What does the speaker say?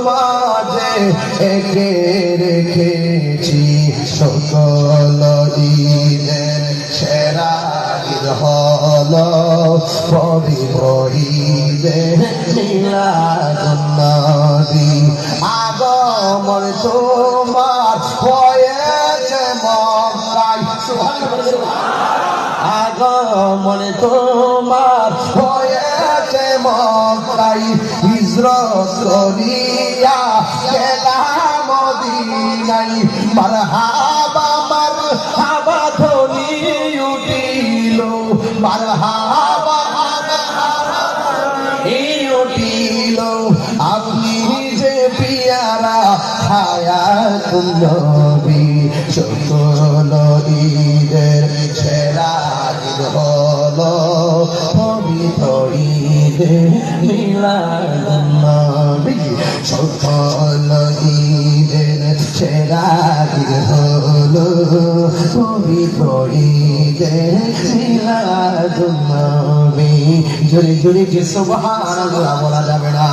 মাঝে একে রেখেছি সকল ঈদের সেরা ঈদ হল পবিত্র ঈদে মিলাদুন্নবী। আগমন তোমার হয়েছে মক্কায়, আগমন তোমার হয়েছে মক্কায়, হিজরত করিয়া গেলাম মদিনায়। মারহাবা মারহাবা ধ্বনি উঠিল, মারহাবা উঠিল, আপনি যে পিয়ারা হায়াতুন নবী। সকল ঈদের সেরা ঈদ হলো পবিত্র ঈদে মিলাদুন নবী। সকল ঈদের সেরা ঈদ হলো পবিত্র ঈদে মিলাদুন নবী। জোরে জোরে যে সুবহানাল্লাহ বলা যাবে না।